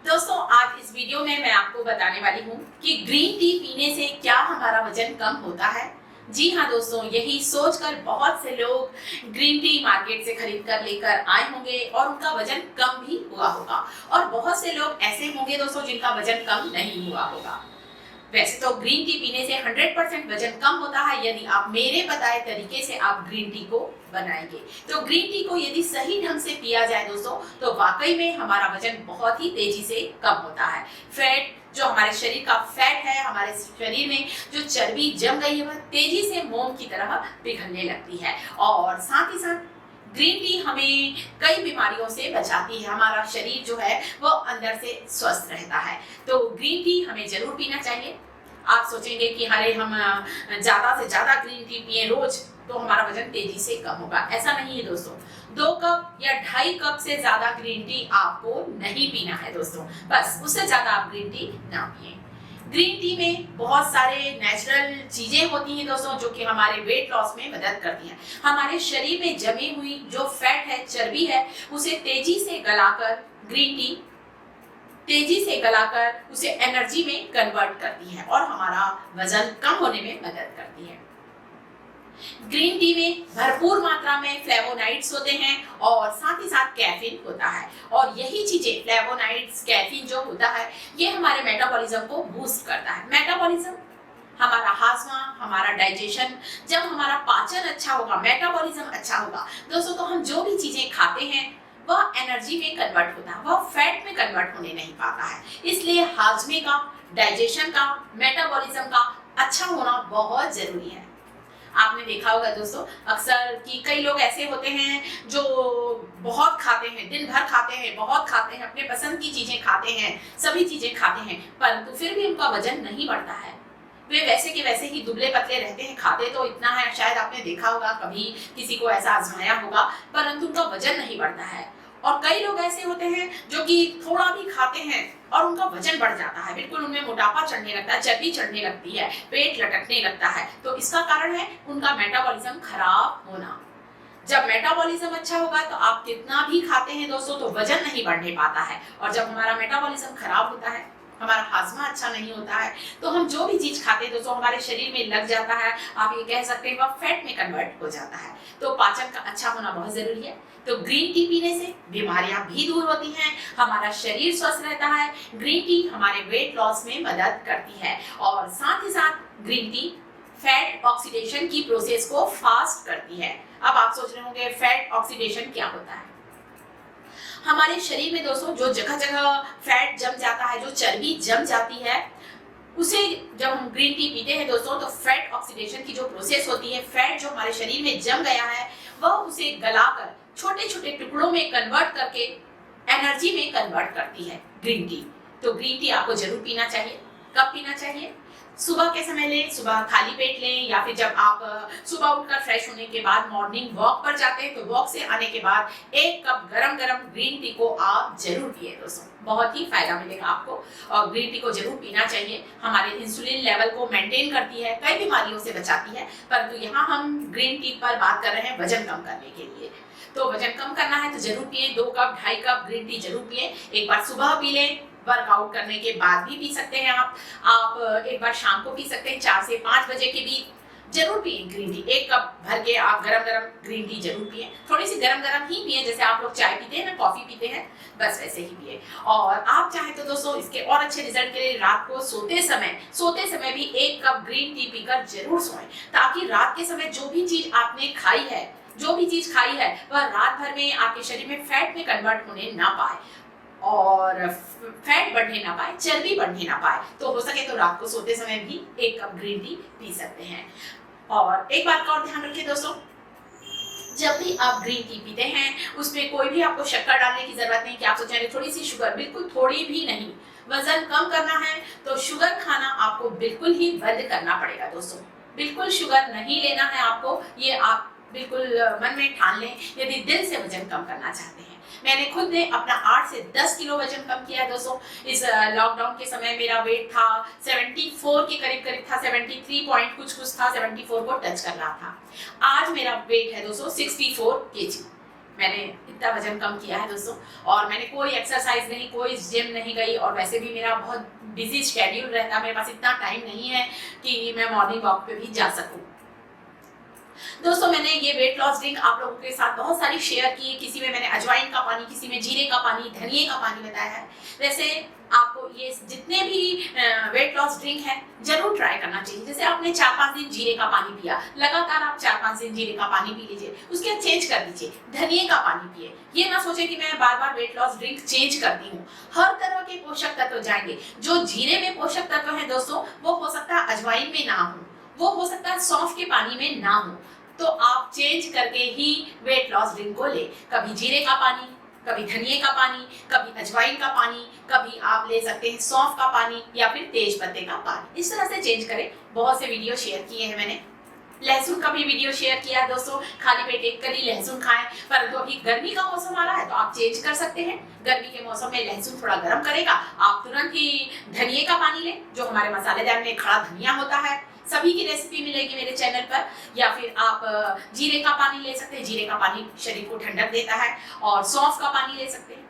दोस्तों आज इस वीडियो में मैं आपको बताने वाली हूँ कि ग्रीन टी पीने से क्या हमारा वजन कम होता है। जी हाँ दोस्तों, यही सोचकर बहुत से लोग ग्रीन टी मार्केट से खरीद कर लेकर आए होंगे और उनका वजन कम भी हुआ होगा और बहुत से लोग ऐसे होंगे दोस्तों जिनका वजन कम नहीं हुआ होगा। वैसे तो ग्रीन टी पीने से 100% वजन कम होता है यदि आप मेरे बताए तरीके से आप ग्रीन टी को बनाएंगे। तो ग्रीन टी को यदि सही ढंग से पिया जाए दोस्तों तो वाकई में हमारा वजन बहुत ही तेजी से कम होता है। फैट जो हमारे शरीर का फैट है, हमारे शरीर में जो चर्बी जम गई है वह तेजी से मोम की तरह पिघलने लगती है और साथ ही साथ ग्रीन टी हमें कई बीमारियों से बचाती है। हमारा शरीर जो है वो अंदर से स्वस्थ रहता है। तो ग्रीन टी हमें जरूर पीना चाहिए। आप सोचेंगे कि अरे हम ज्यादा से ज्यादा ग्रीन टी पिए रोज तो हमारा वजन तेजी से कम होगा। ऐसा नहीं है दोस्तों। 2 कप या 2.5 कप से ज्यादा ग्रीन टी आपको नहीं पीना है दोस्तों। बस उससे ज्यादा आप ग्रीन टी ना पिए। ग्रीन टी में बहुत सारे नेचुरल चीजें होती हैं दोस्तों जो कि हमारे वेट लॉस में मदद करती हैं। हमारे शरीर में जमी हुई जो फैट है, चर्बी है, उसे तेजी से गलाकर ग्रीन टी तेजी से गलाकर उसे एनर्जी में कन्वर्ट करती है और हमारा वजन कम होने में मदद करती है। ग्रीन टी में भरपूर मात्रा में फ्लेवोनाइड्स होते हैं और साथ ही साथ कैफीन होता है और यही चीजें फ्लेवोनाइड्स, कैफीन जो होता है ये हमारे मेटाबॉलिज्म को बूस्ट करता है। मेटाबॉलिज्म हमारा हाजमा, हमारा डाइजेशन, जब हमारा पाचन अच्छा होगा, मेटाबॉलिज्म अच्छा होगा दोस्तों तो हम जो भी चीजें खाते हैं वह एनर्जी में कन्वर्ट होता है, वह फैट में कन्वर्ट होने नहीं पाता है। इसलिए हाजमे का, डाइजेशन का, मेटाबॉलिज्म का अच्छा होना बहुत जरूरी है। आपने देखा होगा दोस्तों अक्सर कि कई लोग ऐसे होते हैं जो बहुत खाते हैं, दिन भर खाते हैं, बहुत खाते हैं, अपने पसंद की चीजें खाते हैं, सभी चीजें खाते हैं, परंतु फिर भी उनका वजन नहीं बढ़ता है। वे वैसे के वैसे ही दुबले पतले रहते हैं। खाते तो इतना है, शायद आपने देखा होगा, कभी किसी को ऐसा आजमाया होगा, परंतु उनका वजन नहीं बढ़ता है। और कई लोग ऐसे होते हैं जो कि थोड़ा भी खाते हैं और उनका वजन बढ़ जाता है, बिल्कुल उनमें मोटापा चढ़ने लगता है, चर्बी चढ़ने लगती है, पेट लटकने लगता है। तो इसका कारण है उनका मेटाबॉलिज्म खराब होना। जब मेटाबॉलिज्म अच्छा होगा तो आप कितना भी खाते हैं दोस्तों तो वजन नहीं बढ़ने पाता है और जब हमारा मेटाबॉलिज्म खराब होता है, हमारा हाजमा अच्छा नहीं होता है तो हम जो भी चीज खाते हैं दोस्तों हमारे शरीर में लग जाता है। आप ये कह सकते हैं वह फैट में कन्वर्ट हो जाता है। तो पाचन का अच्छा होना बहुत जरूरी है। तो ग्रीन टी पीने से बीमारियां भी दूर होती हैं, हमारा शरीर स्वस्थ रहता है। ग्रीन टी हमारे वेट लॉस में मदद करती है और साथ ही साथ ग्रीन टी फैट ऑक्सीडेशन की प्रोसेस को फास्ट करती है। अब आप सोच रहे होंगे फैट ऑक्सीडेशन क्या होता है। हमारे शरीर में दोस्तों जो जगह जगह फैट जम जाता है, जो चर्बी जम जाती है, उसे जब हम ग्रीन टी पीते हैं दोस्तों तो फैट ऑक्सीडेशन की जो प्रोसेस होती है, फैट जो हमारे शरीर में जम गया है वह उसे गलाकर छोटे छोटे टुकड़ों में कन्वर्ट करके एनर्जी में कन्वर्ट करती है ग्रीन टी। तो ग्रीन टी आपको जरूर पीना चाहिए। कब पीना चाहिए? सुबह के समय लें, सुबह खाली पेट लें, या फिर जब आप सुबह उठकर फ्रेश होने के बाद मॉर्निंग वॉक पर जाते हैं तो वॉक से आने के बाद 1 कप गरम गरम ग्रीन टी को आप जरूर पिए दोस्तों। बहुत ही फायदा मिलेगा आपको और ग्रीन टी को जरूर पीना चाहिए। हमारे इंसुलिन लेवल को मेंटेन करती है, कई बीमारियों से बचाती है, परंतु यहाँ हम ग्रीन टी पर बात कर रहे हैं वजन कम करने के लिए। तो वजन कम करना है तो जरूर पिए। 2 कप 2.5 कप ग्रीन टी जरूर पिए। एक बार सुबह पी लें, वर्कआउट करने के बाद भी पी सकते हैं आप एक बार शाम को पी सकते हैं 4 से 5 बजे के बीच जरूर पिए ग्रीन टी। 1 कप भर के आप गरम गरम ग्रीन टी जरूर पिए। थोड़ी सी गरम गरम ही पिए, जैसे आप लोग चाय पीते हैं ना, कॉफी पीते हैं, बस वैसे ही पिए। और आप चाहे तो दोस्तों इसके और अच्छे रिजल्ट के लिए रात को सोते समय भी 1 कप ग्रीन टी पीकर जरूर सोएं, ताकि रात के समय जो भी चीज आपने खाई है, वह रात भर में आपके शरीर में फैट में कन्वर्ट होने ना पाए और फैट बढ़ने ना पाए, चर्बी बढ़ने ना पाए। तो हो सके तो रात को सोते समय भी 1 कप ग्रीन टी पी सकते हैं। और एक बात का और ध्यान रखिए दोस्तों, जब भी आप ग्रीन टी पीते हैं उसमें कोई भी आपको शक्कर डालने की जरूरत नहीं कि आप सोचें थोड़ी सी शुगर, बिल्कुल थोड़ी भी नहीं। वजन कम करना है तो शुगर खाना आपको बिल्कुल ही बंद करना पड़ेगा दोस्तों। बिल्कुल शुगर नहीं लेना है आपको, ये आप बिल्कुल मन में ठान लें यदि दिल से वजन कम करना चाहते हैं। मैंने खुद ने अपना 8 से 10 किलो वजन कम किया है दोस्तों। इस लॉकडाउन के समय मेरा वेट था 74 के करीब था, 73 पॉइंट कुछ था, 74 को टच कर रहा था। आज मेरा वेट है दोस्तों 64 केजी। मैंने इतना वजन कम किया है दोस्तों। और मैंने कोई एक्सरसाइज नहीं, कोई जिम नहीं गई, और वैसे भी मेरा बहुत बिजी शेड्यूल रहता है, मेरे पास इतना टाइम नहीं है कि मैं मॉर्निंग वॉक पे भी जा सकूं। दोस्तों मैंने ये वेट लॉस ड्रिंक आप लोगों के साथ बहुत सारी शेयर की, किसी में मैंने अजवाइन का पानी, किसी में जीरे का पानी, धनिए का पानी बताया है। वैसे आपको ये जितने भी वेट लॉस ड्रिंक है जरूर ट्राई करना चाहिए। जैसे आपने 4-5 दिन जीरे का पानी पिया, लगातार आप 4-5 दिन जीरे का पानी पी लीजिए, उसके बाद चेंज कर दीजिए, धनिए का पानी पिए। ये ना सोचे कि मैं बार बार वेट लॉस ड्रिंक चेंज करती हूँ, हर तरह के पोषक तत्व जाएंगे। जो जीरे में पोषक तत्व है दोस्तों, वो हो सकता है अजवाइन में ना हो, वो हो सकता है सौंफ के पानी में ना हो। तो आप चेंज करके ही वेट लॉस ड्रिंक को ले, कभी जीरे का पानी, कभी धनिए का पानी, कभी अजवाइन का पानी, कभी आप ले सकते हैं सौंफ का पानी या फिर तेज पत्ते का पानी। इस तरह से चेंज करें। बहुत से वीडियो शेयर किए हैं मैंने, लहसुन का भी वीडियो शेयर किया है दोस्तों, खाली पेट एक कली लहसुन खाएं। परंतु अभी गर्मी का मौसम आ रहा है तो आप चेंज कर सकते हैं। गर्मी के मौसम में लहसुन थोड़ा गर्म करेगा, आप तुरंत ही धनिए का पानी लें, जो हमारे मसालेदार में खड़ा धनिया होता है, सभी की रेसिपी मिलेगी मेरे चैनल पर। या फिर आप जीरे का पानी ले सकते हैं, जीरे का पानी शरीर को ठंडक देता है, और सौंफ का पानी ले सकते हैं।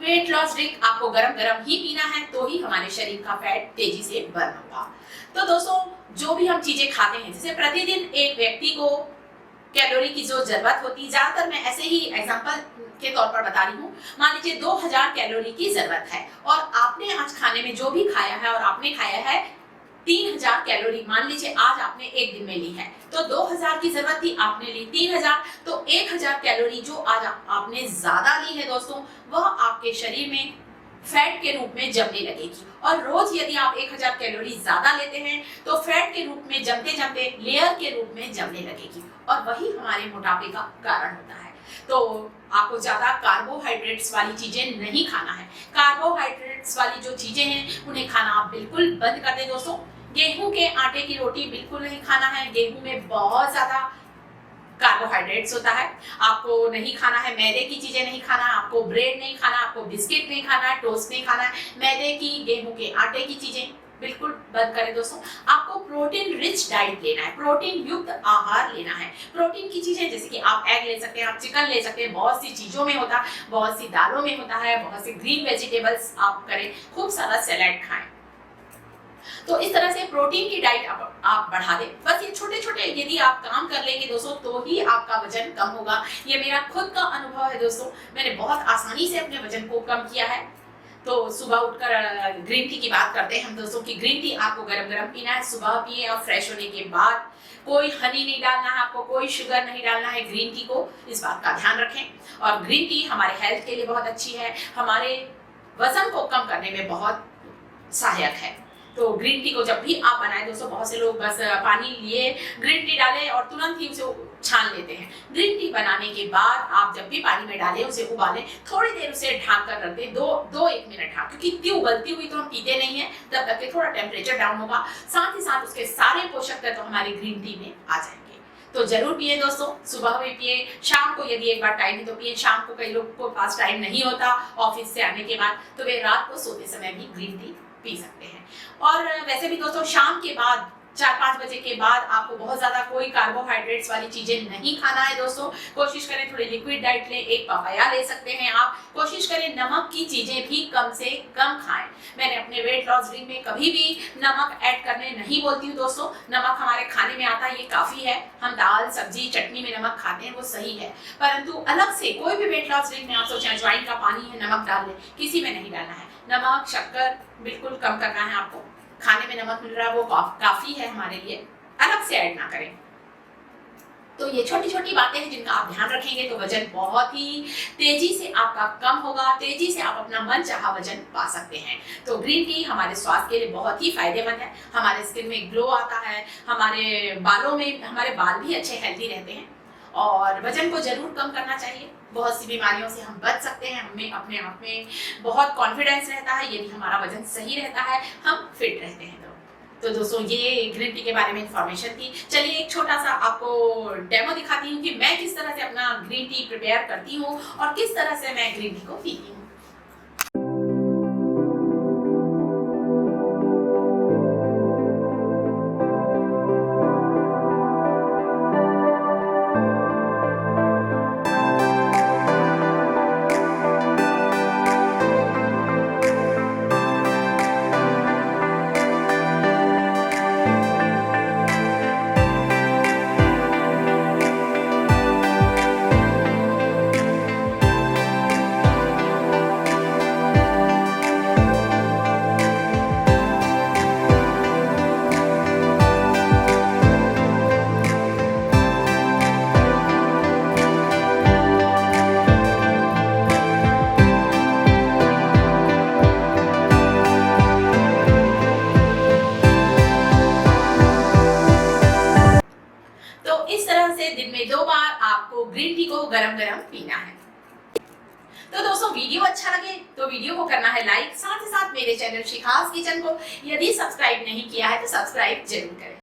वेट लॉस ड्रिंक आपको गरम गरम ही पीना है, तो ही हमारे शरीर का फैट तेजी से बर्न होगा। तो दोस्तों जो भी हम चीजें खाते हैं, जैसे प्रतिदिन एक व्यक्ति को कैलोरी की जो जरूरत होती है, ज्यादातर मैं ऐसे ही एग्जांपल के तौर पर बता रही हूँ, मान लीजिए 2000 कैलोरी की जरूरत है, और आपने आज खाने में जो भी खाया है, और आपने खाया है 3000 कैलोरी, मान लीजिए आज आपने एक दिन में ली है, तो 2000 की जरूरत थी, आपने ली 3000, तो 1000 कैलोरी जो आज आपने ज्यादा ली है दोस्तों, वह आपके शरीर में फैट के रूप में जमने लगेगी। और रोज यदि आप 1000 कैलोरी ज्यादा लेते हैं तो फैट के रूप में जमते जमते लेयर के रूप में जमने लगेगी, और वही हमारे मोटापे का कारण होता है। तो आपको ज्यादा कार्बोहाइड्रेट्स वाली चीजें नहीं खाना है। कार्बोहाइड्रेट्स वाली जो चीजें हैं उन्हें खाना आप बिल्कुल बंद कर दें दोस्तों। गेहूं के आटे की रोटी बिल्कुल नहीं खाना है, गेहूं में बहुत ज्यादा कार्बोहाइड्रेट्स होता है। आपको नहीं खाना है, मैदे की चीजें नहीं खाना, आपको ब्रेड नहीं खाना, आपको बिस्किट नहीं खाना है, टोस्ट नहीं खाना है, मैदे की, गेहूं के आटे की चीजें बिल्कुल बंद करें दोस्तों। आपको प्रोटीन रिच डाइट लेना है, प्रोटीन युक्त आहार लेना है। प्रोटीन की चीजें जैसे कि आप एग ले सकते हैं, आप चिकन ले सकते हैं, बहुत सी चीजों में होता है, बहुत सी दालों में होता है, बहुत सी ग्रीन वेजिटेबल्स आप करें, खूब सारा सैलेड खाएं। तो इस तरह से प्रोटीन की डाइट आप बढ़ा दें। बस ये छोटे छोटे यदि आप काम कर लेंगे दोस्तों, तो ही आपका वजन कम होगा। ये मेरा खुद का अनुभव है दोस्तों, मैंने बहुत आसानी से अपने वजन को कम किया है। तो सुबह उठकर ग्रीन टी की बात करते हैं हम दोस्तों, कि ग्रीन टी आपको गरम गरम पीना है, सुबह पिए, और फ्रेश होने के बाद कोई हनी नहीं डालना है, आपको कोई शुगर नहीं डालना है ग्रीन टी को, इस बात का ध्यान रखें। और ग्रीन टी हमारे हेल्थ के लिए बहुत अच्छी है, हमारे वजन को कम करने में बहुत सहायक है। तो ग्रीन टी को जब भी आप बनाएं दोस्तों, बहुत से लोग बस पानी लिए, ग्रीन टी डालें और तुरंत ही उसे छान लेते हैं। ग्रीन टी बनाने के बाद आप जब भी पानी में डालें, उसे उबालें, थोड़ी देर उसे ढक कर रख दें, 2-1 मिनट ढक, क्योंकि इतनी उबलती हुई तो हम पीते नहीं है, तब तक के थोड़ा टेम्परेचर डाउन होगा, साथ ही साथ उसके सारे पोषक तत्व हमारे ग्रीन टी में आ जाएंगे। तो जरूर पिए दोस्तों, सुबह भी पिए, शाम को यदि एक बार टाइम है तो पिए। शाम को कई लोगों के पास टाइम नहीं होता ऑफिस से आने के बाद, तो वे रात को सोते समय भी ग्रीन टी पी सकते हैं। और वैसे भी दोस्तों शाम के बाद 4-5 बजे के बाद आपको बहुत ज्यादा कोई कार्बोहाइड्रेट्स वाली चीजें नहीं खाना है दोस्तों। कोशिश करें थोड़ी लिक्विड डाइट लें, एक पपाया ले सकते हैं आप। कोशिश करें नमक की चीजें भी कम से कम खाएं। मैंने अपने वेट लॉस ड्रिंक में कभी भी नमक ऐड करने नहीं बोलती हूँ दोस्तों। नमक हमारे खाने में आता है, ये काफी है, हम दाल सब्जी चटनी में नमक खाते हैं, वो सही है, परंतु अलग से कोई भी वेट लॉस ड्रिंक में आप सोचें अजवाइन का पानी है नमक डाल लें, किसी में नहीं डालना है। नमक शक्कर बिल्कुल कम करना है आपको। खाने में नमक मिल रहा है वो काफी है हमारे लिए, अलग से ऐड ना करें। तो ये छोटी छोटी बातें हैं जिनका आप ध्यान रखेंगे तो वजन बहुत ही तेजी से आपका कम होगा, तेजी से आप अपना मन चाहा वजन पा सकते हैं। तो ग्रीन टी हमारे स्वास्थ्य के लिए बहुत ही फायदेमंद है, हमारे स्किन में ग्लो आता है, हमारे बालों में, हमारे बाल भी अच्छे हेल्दी रहते हैं, और वजन को जरूर कम करना चाहिए। बहुत सी बीमारियों से हम बच सकते हैं, हमें अपने आप में बहुत कॉन्फिडेंस रहता है यदि हमारा वजन सही रहता है, हम फिट रहते हैं। तो दोस्तों ये ग्रीन टी के बारे में इंफॉर्मेशन थी। चलिए एक छोटा सा आपको डेमो दिखाती हूँ कि मैं किस तरह से अपना ग्रीन टी प्रिपेयर करती हूँ और किस तरह से मैं ग्रीन टी को पीती हूँ। इस तरह से दिन में 2 बार आपको ग्रीन टी को गरम गरम पीना है। तो दोस्तों वीडियो अच्छा लगे तो वीडियो को करना है लाइक, साथ ही साथ मेरे चैनल शिखास किचन को यदि सब्सक्राइब नहीं किया है तो सब्सक्राइब जरूर करें।